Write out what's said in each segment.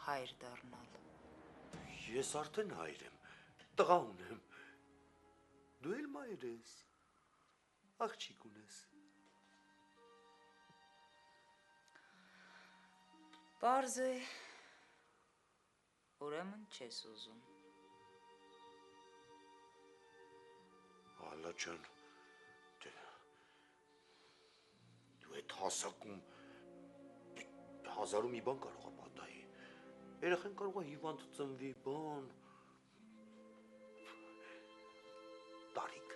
հայր դառնալ։ Ես արդեն հայր եմ, տղա ունեմ։ Դու էլ մայր ես, աղջիկ ունես։ Պարզ է, ուրեմն չես ուզում։ Ալլա ջան, դու այդ հասակում հազարու մի բան կարող է պատահի։ Երեխան կարող է հիվանդ ծնվի, բան։ Տարիք։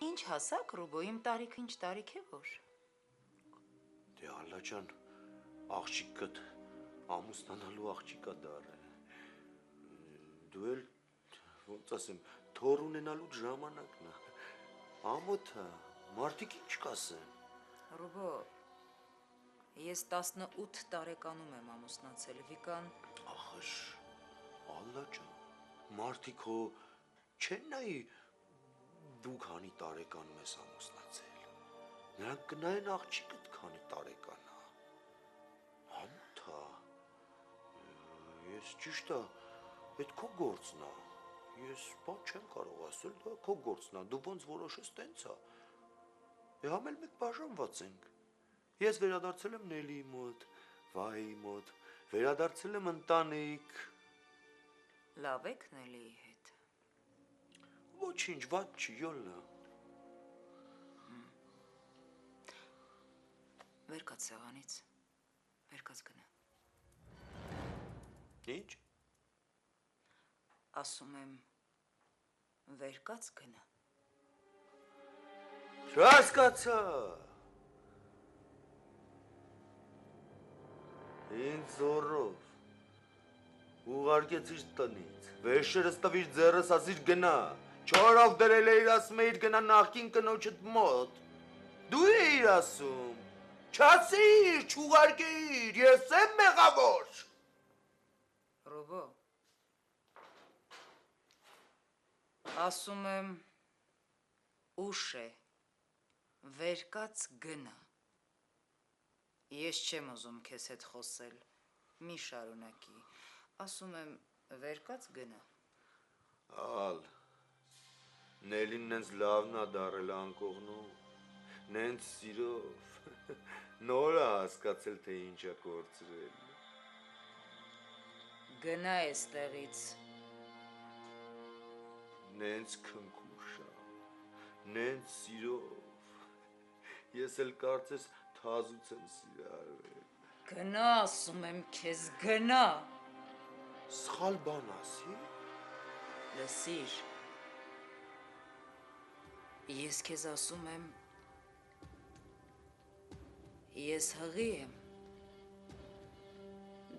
Ինչ հասակ, Ռուբո, իմ տարիքը ինչ տարիք է որ։ Դե Ալլա ջան, աղջիկդ ամուսնանալու աղջիկա դառել։ Դու էլ ոնց ասեմ, թոր ունենալու ժամանակն է։ Ամոթ է, մարդիկ ինչ կասեն։ Ռուբո, ես 18 տարեկանում եմ ամուսնացել, Վիկան։ Ախշ, Ալլա ջան, մարդիկ հո չեն նայի դու քանի տարեկանում ես ամուսնացել։ Նրանք կնայեն աղջիկդ քանի տարեկան է։ Ամոթ է։ Ես ճիշտ է, այդ քո գործն է։ Ես բան չեմ կարող ասել, դա քո գործն է, դու ոնց որոշես տենց է։ Համ էլ մենք բաժանված ենք։ Ես վերադարձել եմ Նելիի մոտ, Վահեի մոտ, վերադարձել եմ ընտանիք։ Լավ եք Նելիի հետ։ Ոչինչ, վատ չի, յոլնա։ Վեր կաց սեղանից, վեր կաց գնա։ Ինչ։ Ասում եմ, վեր կաց գնա։ Չհասկացա։ Ինձ զորով ուղարկեցիր տնից, վեշերս տվիր ձեռս ասիր գնա, չորով դրել էիր ասում էիր գնա նախկին կնոջդ մոտ, դու էիր ասում, չասիր, չուղարկեիր, ես եմ մեղավոր։ Ռոբո, ասում եմ, ուշ է, վեր կաց գնա։ Ես չեմ ուզում քեզ հետ խոսել, մի շարունակի, ասում եմ, վեր կաց գնա։ Ալ, Նելին նենց լավն է դարել անկողնու, նենց սիրով, նոր է հասկացել, թե ինչ է կործրել։ Գնա էստեղից։ Նենց քնքուշ է, նենց սիրով, ես էլ կարծես թազուց եմ սիրարվել։ Գնա, ասում եմ քեզ, գնա։ Սխալ բան ասի։ Լսիր, ես քեզ ասում եմ, ես հղի եմ,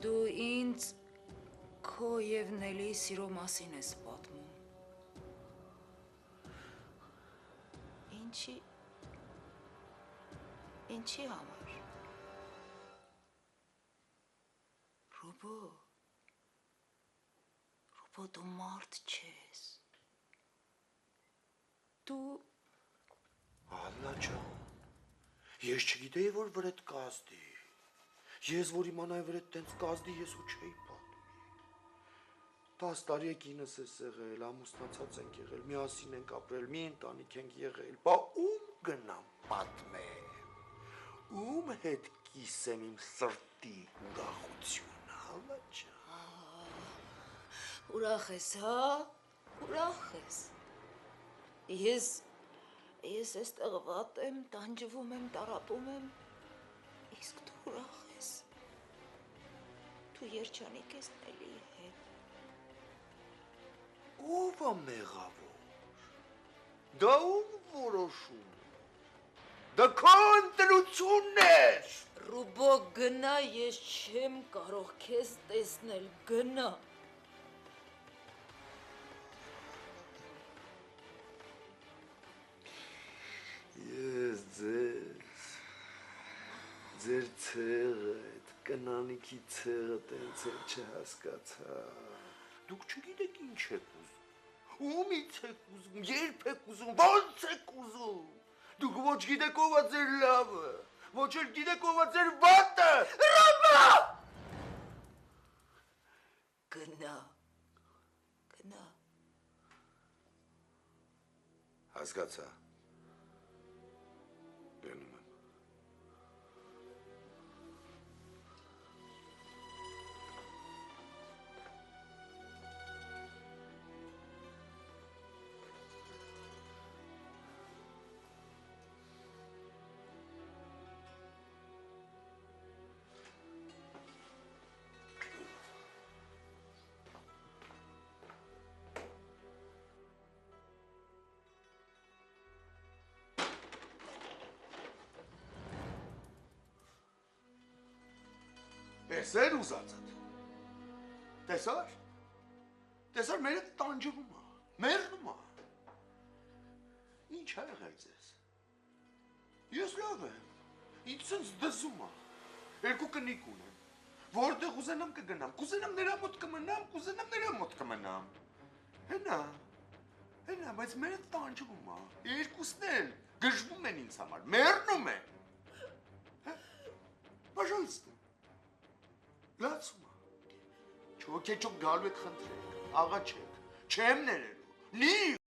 դու ինձ քո և Նելիի սիրո մասին ես պատմում։ Ինչի համար։ Ռուբո, դու մարդ չես։ Դու… Ալլա ջան, ես չգիտեի, որ վրետ կազդի։ Ես, որ իմանայի վրետ տենց կազդի, ես ու չէի պատմի։ 10 տարի է կինս ես եղել, ամուսնացած ենք եղել, միասին ենք ապրել, մի ընտանիք ենք եղել, բա ում գնամ պատմեմ, ում հետ կիսեմ իմ սրտի ուրախությունը, Ալլա ջան։ Ուրախ ես, հա, ուրախ ես։ Ես էստեղ վատ եմ, տանջվում եմ, տառապում եմ, իսկ դու ուրախ ես։ Դու երջանիկ ես Նելիի հետ։ Ով է մեղավոր։ Դա ում որոշում։ Դա քո ընտրությունն էր։ Ռուբո, գնա, ես չեմ կարող քեզ տեսնել, գնա։ Ես ձեր ցեղը, այդ կնանիքի ցեղը տենց էլ չհասկացա։ Դուք չգիտեք ինչ եք ուզում, ումից եք ուզում, երբ եք ուզում, ոնց եք ուզում։ Դուք ոչ գիտեք ով է ձեր լավը, ոչ էլ գիտեք ով է ձեր վատը։ Ռոբո! Հասկացա։ Գնում եմ։ Տեսեր ուզածդ։ Տեսար։ Տեսար մեր տանջվում է, մեռնում է։ Ինչ ա եղել ձեզ։ Ես լավ եմ։ Ինձ սենց դզում է։ Երկու կնիկ ունեմ։ Որտեղ ուզենամ կգնամ, կուզենամ նրա մոտ կմնամ, կուզենամ նրա մոտ կմնամ։ Հենա, բայց մեր տանջվում է։ Երկուսն էլ գժվում են ինձ համար, մեռնում են։ Բաժանցն լացում է։ Չոքեչոք գալու եք խնդրեք, աղաչեք, չեմ ներելու, նի